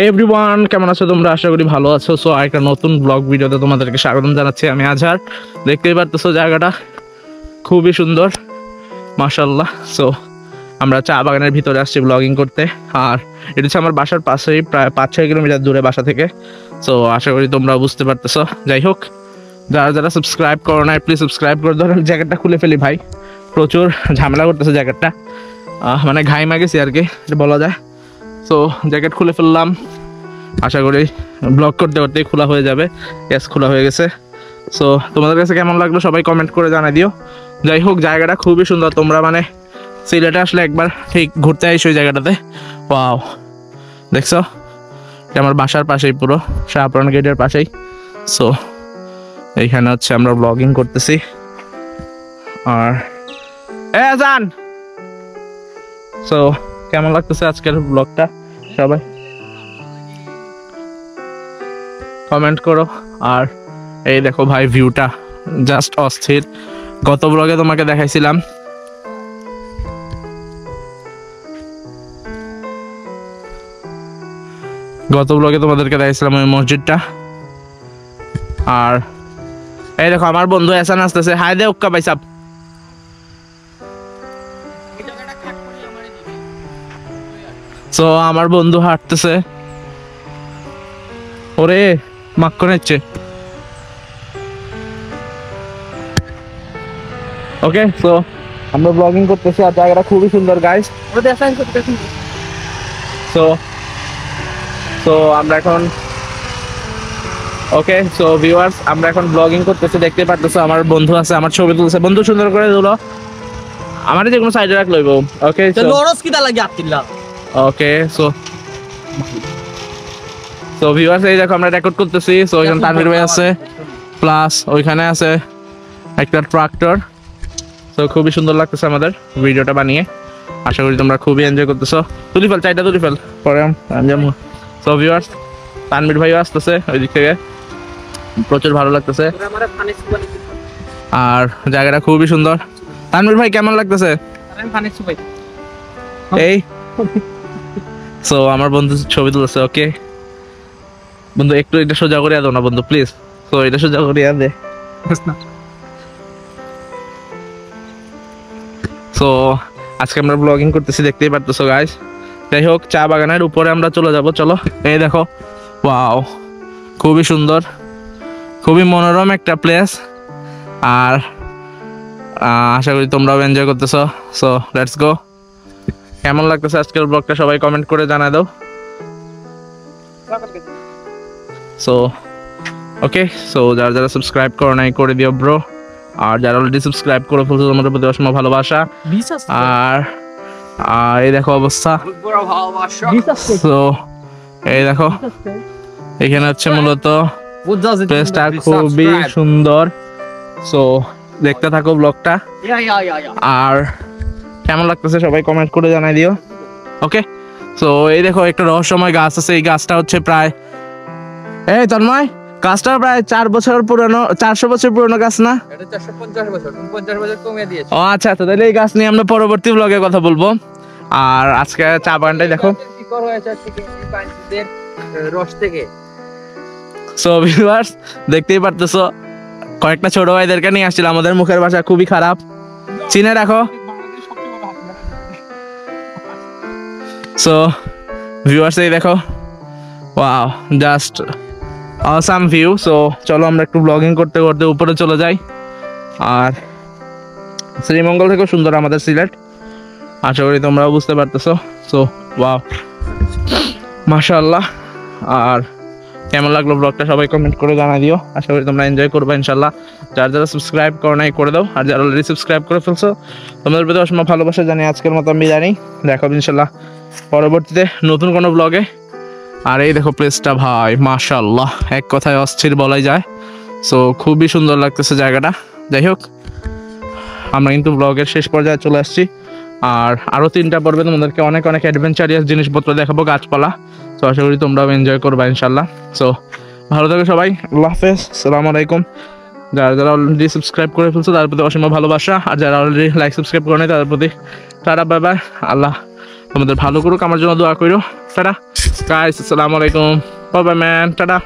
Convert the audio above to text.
Everyone, কেমন আছো তোমরা? আশা করি ভালো আছো। সো একটা নতুন ব্লগ ভিডিওতে তোমাদেরকে স্বাগতম জানাচ্ছি। আমি আজহার। দেখতেই পারতেছো জায়গাটা খুবই সুন্দর, মাশাআল্লাহ। সো আমরা চা বাগানের ভিতরে আসছি ব্লগিং করতে, আর এটা হচ্ছে আমার বাসার পাশেই, প্রায় 5-6 কিলোমিটার দূরে বাসা থেকে। সো আশা করি তোমরা বুঝতে পারতেছো। যাই হোক, যারা যারা সাবস্ক্রাইব করো না প্লিজ সাবস্ক্রাইব করে ধরেন। জ্যাকেটটা খুলে ফেলি ভাই, প্রচুর ঝামেলা করতেছে জ্যাকেটটা, মানে ঘাইমা গেছি আর কি এটা বলা যায়। সো জ্যাকেট খুলে ফেললাম, আশা করি ব্লগ করতে করতেই খোলা হয়ে যাবে। গ্যাস খোলা হয়ে গেছে। সো তোমাদের কাছে কেমন লাগলো সবাই কমেন্ট করে জানাই দিও। যাই হোক, জায়গাটা খুবই সুন্দর। তোমরা মানে সিলেটে আসলে একবার ঠিক ঘুরতে আইসো ওই জায়গাটাতে। ওয়াও, দেখছো এটা আমার বাসার পাশেই, পুরো শাহপুরান গেটের পাশেই। সো এইখানে হচ্ছে আমরা ব্লগিং করতেছি। আর জান, সো কেমন লাগতেছে আজকের ব্লগটা সবাই কমেন্ট করো। আর এই দেখো ভাই, ভিউটা জাস্ট অস্থির। গত ব্লগে তোমাকে দেখাইছিলাম তোমাদেরকে দেখাইছিলাম ওই মসজিদটা। আর এই দেখো আমার বন্ধু এসান আসতেছে। হাই দে উক্কা ভাই সাব। সো আমার বন্ধু হাঁটতেছে, ওরে মাক্কন হচ্ছে। ওকে, সো আমরা ব্লগিং করতেছি আর জায়গাটা খুবই সুন্দর গাইস। সো আমরা এখন ওকে, সো ভিউয়ার্স আমরা এখন ব্লগিং করতেছি। দেখতে পারতেছো আমার বন্ধু আছে, আমার ছবি তুলছে। বন্ধু সুন্দর করে তুলো, আমার যে কোনো সাইডে রাখ লইব। ওকে, ওকে, সো ভিউয়ার্স এই দেখো আমরা রেকর্ড করতেছি। সো এখানে তানভীর ভাই আছে, প্লাস ওইখানে আছে একটা ট্রাক্টর। সো খুবই সুন্দর লাগতেছে আমাদের ভিডিওটা বানিয়ে। আশা করি তোমরা খুবই এনজয় করতেছো। তুলি ফেল, চাইটা তুলি ফেল, পরে যাবো। সো ভিউয়ার্স তানভীর ভাইও আসতেছে ওই দিক থেকে, প্রচুর ভালো লাগতেছে। আর জায়গাটা খুবই সুন্দর। তানভীর ভাই কেমন লাগতেছে? এই সো আমার বন্ধু ছবি তুলছে। ওকে বন্ধু, একটু এটা সোজা করিয়া দাও না বন্ধু প্লিজ। তো এটা সোজা করিয়া দে। সো আজকে আমরা ব্লগিং করতেছি, দেখতেই পারতেছো গাইস। যাই হোক, চা বাগানের উপরে আমরা চলে যাব। চলো, এই দেখো, ওয়াও খুবই সুন্দর, খুবই মনোরম একটা প্লেস। আর আশা করি তোমরাও এনজয় করতেছো। So let's go. কেমন লাগতেছে আজকের ব্লগটা সবাই কমেন্ট করে জানাই দাও। সো ওকে, সো যারা যারা সাবস্ক্রাইব করো নাই করে দিও ব্রো। আর যারা অলরেডি সাবস্ক্রাইব করে ফেলছো তোমাদের প্রতি অসীম ভালোবাসা। আর এই দেখো অবস্থা। সো এই দেখো, এখানে হচ্ছে মূলত প্লেসটা খুবই সুন্দর। সো দেখতে থাকো ব্লগটা। আর কেমন লাগতেছে সবাই কমেন্ট করে জানাই দিও। ওকে, সো এই দেখো একটা রহস্যময় গাছ আছে। এই গাছটা হচ্ছে প্রায়, এই তন্ময়, গাছটা প্রায় 400 বছর পুরনো গাছ না? ও আচ্ছা, তো তাহলে এই গাছ নিয়ে আমরা পরবর্তী ব্লগে কথা বলবো। আর আজকে চা বাগানটাই দেখো। সো ভিউয়ার্স দেখতেই পারতেছো, কয়েকটা ছোট ভাইদেরকে নিয়ে আসছিলাম। আমাদের মুখের ভাষা খুবই খারাপ, চিনে রাখো। সো ভিউয়ার্স এই দেখো, wow just awesome view. So চলো আমরা একটু ব্লগিং করতে করতে উপরে চলে যাই। আর শ্রীমঙ্গল থেকেও সুন্দর আমাদের সিলেট, আশা করি তোমরাও বুঝতে পারতেছো। সো ওয়াও, মাশাআল্লাহ। আর কেমন লাগলো ব্লগটা সবাই কমেন্ট করে জানাই দিও। আশা করি তোমরা এনজয় করবে ইনশাল্লাহ। যারা যারা সাবস্ক্রাইব করো নাই করে দাও, আর যারা অলরেডি সাবস্ক্রাইব করে ফেলছো তোমাদের প্রতি অসীম ভালোবাসা জানি। আজকের মতো আমি জানি, দেখো ইনশাল্লাহ পরবর্তীতে নতুন কোনো ব্লগে। আর এই দেখো প্লেসটা ভাই, মাশাআল্লাহ, এক কথায় অস্থির বলাই যায়। সো খুবই সুন্দর লাগতেছে জায়গাটা। যাই হোক, আমরা কিন্তু ব্লগের শেষ পর্যায়ে চলে আসছি। আর আরও 3টা পর্বে তোমাদেরকে অনেক অনেক অ্যাডভেঞ্চারিয়াস জিনিসপত্র দেখাবো, গাছপালা। সো আশা করি তোমরাও এনজয় করবা ইনশাল্লাহ। সো ভালো থাকো সবাই, আল্লাহ হাফেজ, আসসালামু আলাইকুম। যারা যারা অলরেডি সাবস্ক্রাইব করে ফেলছো তাদের প্রতি অসীম ভালোবাসা। আর যারা অলরেডি লাইক সাবস্ক্রাইব করে নেই তাদের প্রতি টাটা, বাই বাই, আল্লাহ তোমাদের ভালো করুক, আমার জন্য দোয়া করো। টাটা গাইস, আসসালামু আলাইকুম, বাই বাই ম্যান, টাটা।